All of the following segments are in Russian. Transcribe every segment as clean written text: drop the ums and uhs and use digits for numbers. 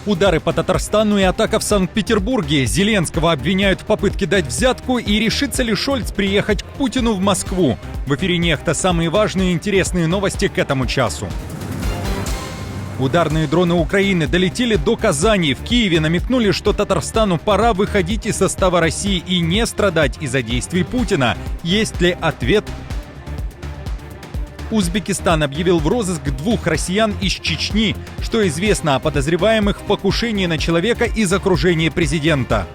Удары по Татарстану и атака в Санкт-Петербурге. Зеленского обвиняют в попытке дать взятку, и решится ли Шольц приехать к Путину в Москву? В эфире «Нехта» самые важные и интересные новости к этому часу. Ударные дроны Украины долетели до Казани. В Киеве намекнули, что Татарстану пора выходить из состава России и не страдать из-за действий Путина. Есть ли ответ? Узбекистан объявил в розыск 2 россиян из Чечни. Что известно о подозреваемых в покушении на человека из окружения президента?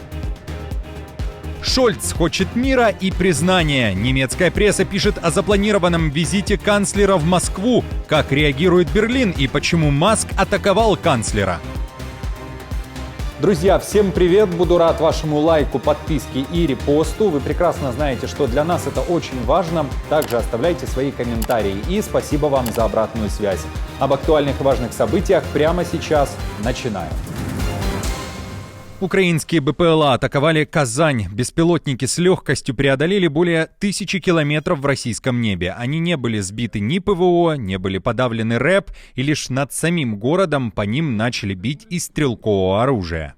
Шольц хочет мира и признания. Немецкая пресса пишет о запланированном визите канцлера в Москву. Как реагирует Берлин и почему Маск атаковал канцлера? Друзья, всем привет! Буду рад вашему лайку, подписке и репосту. Вы прекрасно знаете, что для нас это очень важно. Также оставляйте свои комментарии. И спасибо вам за обратную связь. Об актуальных и важных событиях прямо сейчас начинаем. Украинские БПЛА атаковали Казань. Беспилотники с легкостью преодолели более 1000 километров в российском небе. Они не были сбиты ни ПВО, не были подавлены РЭП, и лишь над самим городом по ним начали бить из стрелкового оружия.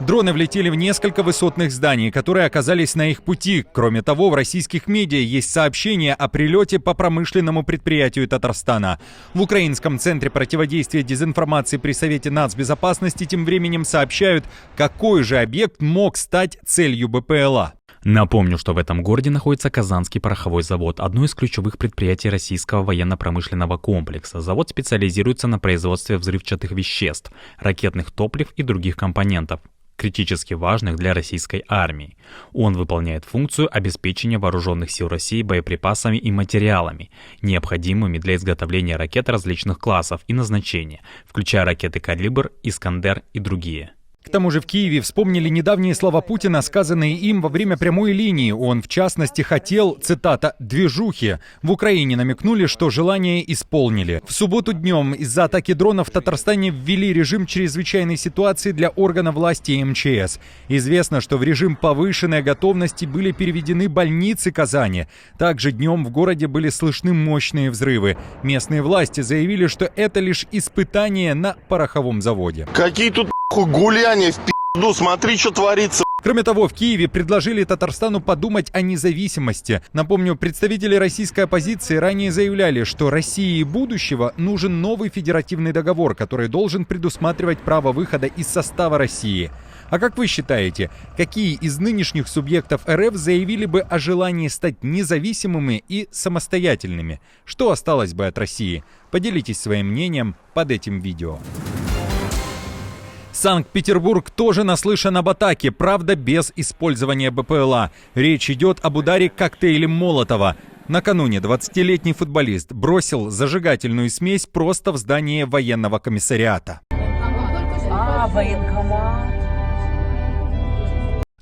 Дроны влетели в несколько высотных зданий, которые оказались на их пути. Кроме того, в российских медиа есть сообщение о прилете по промышленному предприятию Татарстана. В Украинском центре противодействия дезинформации при Совете нацбезопасности тем временем сообщают, какой же объект мог стать целью БПЛА. Напомню, что в этом городе находится Казанский пороховой завод, одно из ключевых предприятий российского военно-промышленного комплекса. Завод специализируется на производстве взрывчатых веществ, ракетных топлив и других компонентов, критически важных для российской армии. Он выполняет функцию обеспечения вооруженных сил России боеприпасами и материалами, необходимыми для изготовления ракет различных классов и назначения, включая ракеты «Калибр», «Искандер» и другие. К тому же в Киеве вспомнили недавние слова Путина, сказанные им во время прямой линии. Он, в частности, хотел, цитата, «движухи». В Украине намекнули, что желание исполнили. В субботу днем из-за атаки дронов в Татарстане ввели режим чрезвычайной ситуации для органов власти и МЧС. Известно, что в режим повышенной готовности были переведены больницы Казани. Также днем в городе были слышны мощные взрывы. Местные власти заявили, что это лишь испытание на пороховом заводе. Какие тут гуляния в пизду, смотри, что творится. Кроме того, в Киеве предложили Татарстану подумать о независимости. Напомню, представители российской оппозиции ранее заявляли, что России будущего нужен новый федеративный договор, который должен предусматривать право выхода из состава России. А как вы считаете, какие из нынешних субъектов РФ заявили бы о желании стать независимыми и самостоятельными? Что осталось бы от России? Поделитесь своим мнением под этим видео. Санкт-Петербург тоже наслышан об атаке, правда, без использования БПЛА. Речь идет об ударе коктейлем Молотова. Накануне 20-летний футболист бросил зажигательную смесь просто в здание военного комиссариата. Военкомат.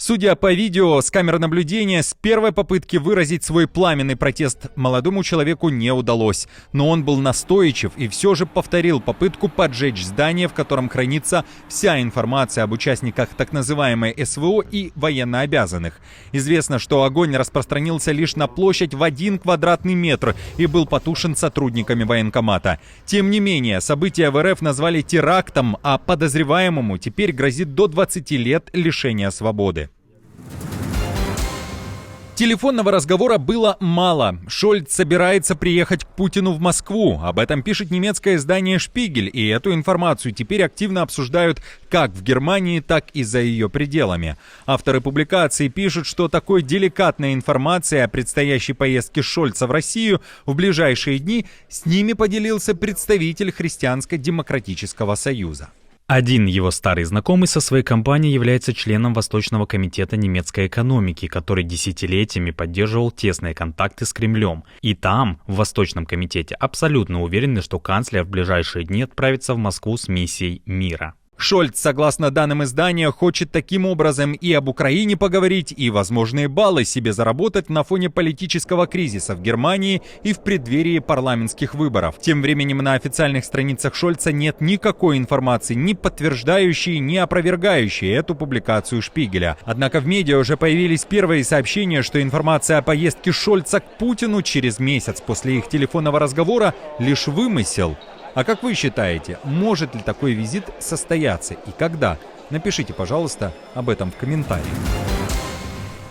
Судя по видео с камер наблюдения, с первой попытки выразить свой пламенный протест молодому человеку не удалось. Но он был настойчив и все же повторил попытку поджечь здание, в котором хранится вся информация об участниках так называемой СВО и военнообязанных. Известно, что огонь распространился лишь на площадь в 1 квадратный метр и был потушен сотрудниками военкомата. Тем не менее, события в РФ назвали терактом, а подозреваемому теперь грозит до 20 лет лишения свободы. Телефонного разговора было мало. Шольц собирается приехать к Путину в Москву. Об этом пишет немецкое издание «Шпигель», и эту информацию теперь активно обсуждают как в Германии, так и за ее пределами. Авторы публикации пишут, что такой деликатной информацией о предстоящей поездке Шольца в Россию в ближайшие дни с ними поделился представитель Христианско-демократического союза. Один его старый знакомый со своей компанией является членом Восточного комитета немецкой экономики, который десятилетиями поддерживал тесные контакты с Кремлем. И там, в Восточном комитете, абсолютно уверены, что канцлер в ближайшие дни отправится в Москву с миссией мира. Шольц, согласно данным издания, хочет таким образом и об Украине поговорить, и возможные баллы себе заработать на фоне политического кризиса в Германии и в преддверии парламентских выборов. Тем временем на официальных страницах Шольца нет никакой информации, ни подтверждающей, ни опровергающей эту публикацию Шпигеля. Однако в медиа уже появились первые сообщения, что информация о поездке Шольца к Путину через месяц после их телефонного разговора лишь вымысел. А как вы считаете, может ли такой визит состояться и когда? Напишите, пожалуйста, об этом в комментариях.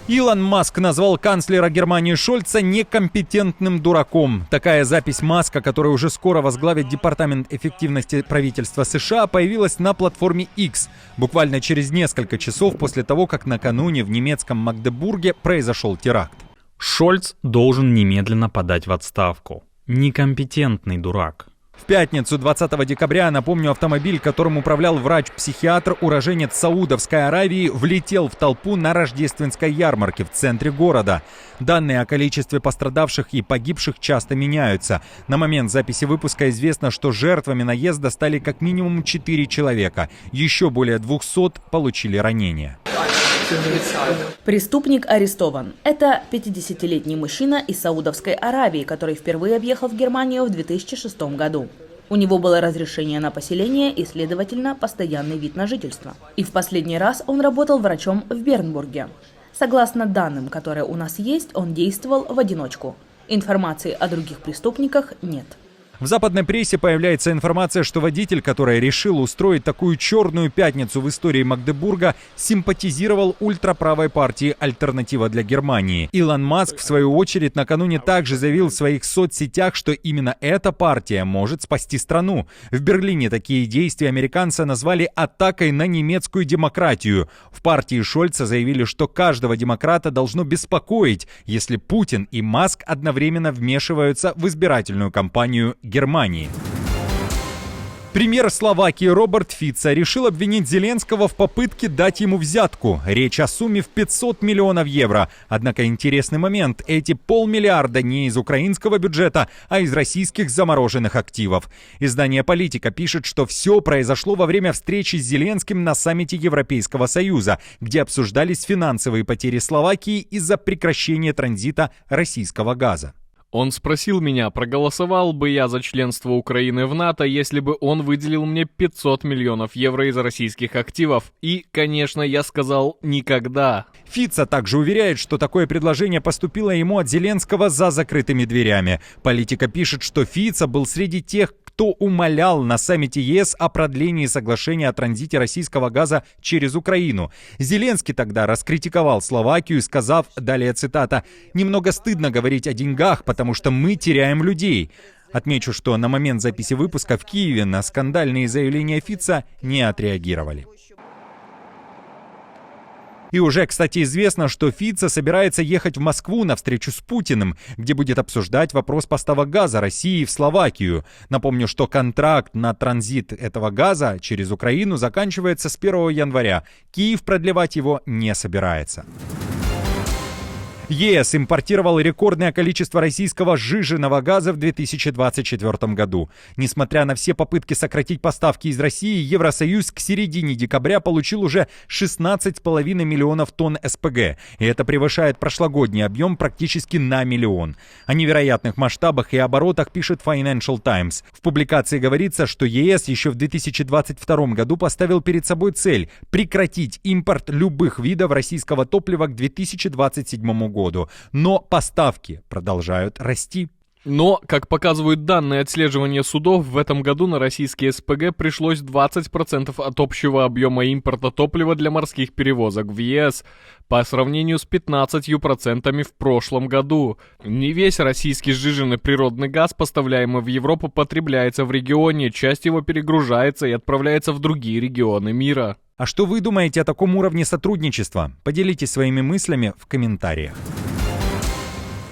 Илон Маск назвал канцлера Германии Шольца некомпетентным дураком. Такая запись Маска, который уже скоро возглавит Департамент эффективности правительства США, появилась на платформе X, буквально через несколько часов после того, как накануне в немецком Магдебурге произошел теракт. Шольц должен немедленно подать в отставку. Некомпетентный дурак. В пятницу, 20 декабря, напомню, автомобиль, которым управлял врач-психиатр, уроженец Саудовской Аравии, влетел в толпу на рождественской ярмарке в центре города. Данные о количестве пострадавших и погибших часто меняются. На момент записи выпуска известно, что жертвами наезда стали как минимум 4 человека. Еще более 200 получили ранения. Преступник арестован. Это 50-летний мужчина из Саудовской Аравии, который впервые объехал в Германию в 2006 году. У него было разрешение на поселение и, следовательно, постоянный вид на жительство. И в последний раз он работал врачом в Бернбурге. Согласно данным, которые у нас есть, он действовал в одиночку. Информации о других преступниках нет. В западной прессе появляется информация, что водитель, который решил устроить такую черную пятницу в истории Магдебурга, симпатизировал ультраправой партии «Альтернатива для Германии». Илон Маск, в свою очередь, накануне также заявил в своих соцсетях, что именно эта партия может спасти страну. В Берлине такие действия американца назвали атакой на немецкую демократию. В партии Шольца заявили, что каждого демократа должно беспокоить, если Путин и Маск одновременно вмешиваются в избирательную кампанию Германии. Премьер Словакии Роберт Фицо решил обвинить Зеленского в попытке дать ему взятку. Речь о сумме в 500 миллионов евро. Однако интересный момент. Эти 500 миллиона не из украинского бюджета, а из российских замороженных активов. Издание «Политика» пишет, что все произошло во время встречи с Зеленским на саммите Европейского Союза, где обсуждались финансовые потери Словакии из-за прекращения транзита российского газа. Он спросил меня, проголосовал бы я за членство Украины в НАТО, если бы он выделил мне 500 миллионов евро из российских активов. И, конечно, я сказал «никогда». Фицо также уверяет, что такое предложение поступило ему от Зеленского за закрытыми дверями. «Политика» пишет, что Фицо был среди тех, кто умолял на саммите ЕС о продлении соглашения о транзите российского газа через Украину. Зеленский тогда раскритиковал Словакию, сказав, далее цитата, «немного стыдно говорить о деньгах, потому что мы теряем людей». Отмечу, что на момент записи выпуска в Киеве на скандальные заявления Фицо не отреагировали. И уже, кстати, известно, что Фицо собирается ехать в Москву на встречу с Путиным, где будет обсуждать вопрос поставок газа России в Словакию. Напомню, что контракт на транзит этого газа через Украину заканчивается с 1 января. Киев продлевать его не собирается. ЕС импортировал рекордное количество российского сжиженного газа в 2024 году. Несмотря на все попытки сократить поставки из России, Евросоюз к середине декабря получил уже 16,5 миллионов тонн СПГ. И это превышает прошлогодний объем практически на миллион. О невероятных масштабах и оборотах пишет Financial Times. В публикации говорится, что ЕС еще в 2022 году поставил перед собой цель прекратить импорт любых видов российского топлива к 2027 году. Но поставки продолжают расти. Но, как показывают данные отслеживания судов, в этом году на российские СПГ пришлось 20% от общего объема импорта топлива для морских перевозок в ЕС, по сравнению с 15% в прошлом году. Не весь российский сжиженный природный газ, поставляемый в Европу, потребляется в регионе, часть его перегружается и отправляется в другие регионы мира. А что вы думаете о таком уровне сотрудничества? Поделитесь своими мыслями в комментариях.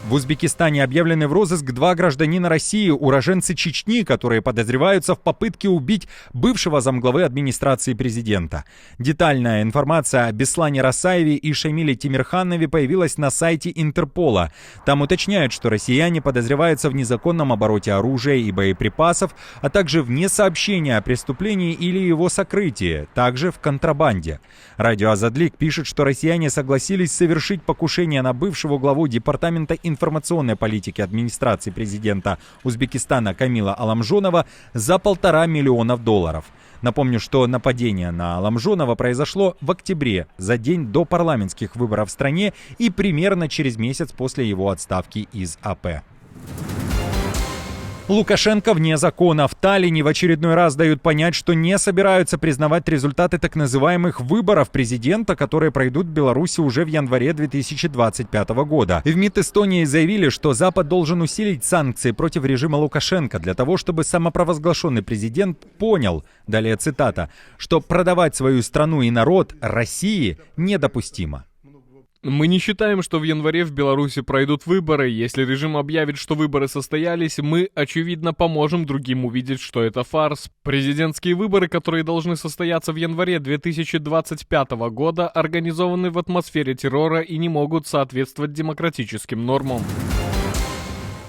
В Узбекистане объявлены в розыск 2 гражданина России, уроженцы Чечни, которые подозреваются в попытке убить бывшего замглавы администрации президента. Детальная информация о Беслане Расаеве и Шамиле Тимирханове появилась на сайте Интерпола. Там уточняют, что россияне подозреваются в незаконном обороте оружия и боеприпасов, а также в несообщении о преступлении или его сокрытии, также в контрабанде. Радио Азадлик пишет, что россияне согласились совершить покушение на бывшего главу Департамента информационной политики администрации президента Узбекистана Камила Аламжонова за $1,5 миллиона. Напомню, что нападение на Аламжонова произошло в октябре, за день до парламентских выборов в стране и примерно через месяц после его отставки из АП. Лукашенко вне закона. В Таллине в очередной раз дают понять, что не собираются признавать результаты так называемых выборов президента, которые пройдут в Беларуси уже в январе 2025 года. В МИД Эстонии заявили, что Запад должен усилить санкции против режима Лукашенко для того, чтобы самопровозглашенный президент понял, далее цитата, что продавать свою страну и народ России недопустимо. Мы не считаем, что в январе в Беларуси пройдут выборы. Если режим объявит, что выборы состоялись, мы, очевидно, поможем другим увидеть, что это фарс. Президентские выборы, которые должны состояться в январе 2025 года, организованы в атмосфере террора и не могут соответствовать демократическим нормам.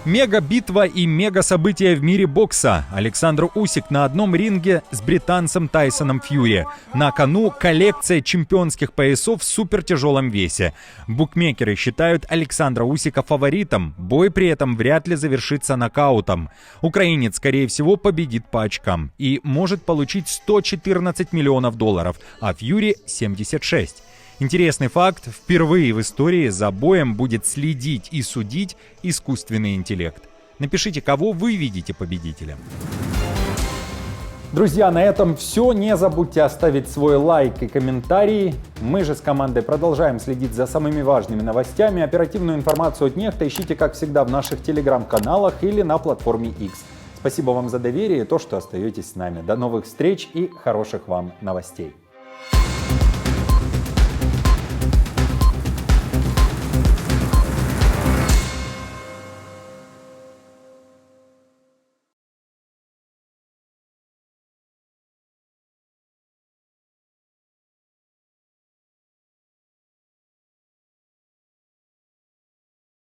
Мега-битва и мега-события в мире бокса. Александр Усик на одном ринге с британцем Тайсоном Фьюри. На кону коллекция чемпионских поясов в супертяжелом весе. Букмекеры считают Александра Усика фаворитом. Бой при этом вряд ли завершится нокаутом. Украинец, скорее всего, победит по очкам и может получить $114 миллионов, а Фьюри — 76. Интересный факт: впервые в истории за боем будет следить и судить искусственный интеллект. Напишите, кого вы видите победителем. Друзья, на этом все. Не забудьте оставить свой лайк и комментарий. Мы же с командой продолжаем следить за самыми важными новостями. Оперативную информацию от Нехта ищите, как всегда, в наших телеграм-каналах или на платформе X. Спасибо вам за доверие и то, что остаетесь с нами. До новых встреч и хороших вам новостей.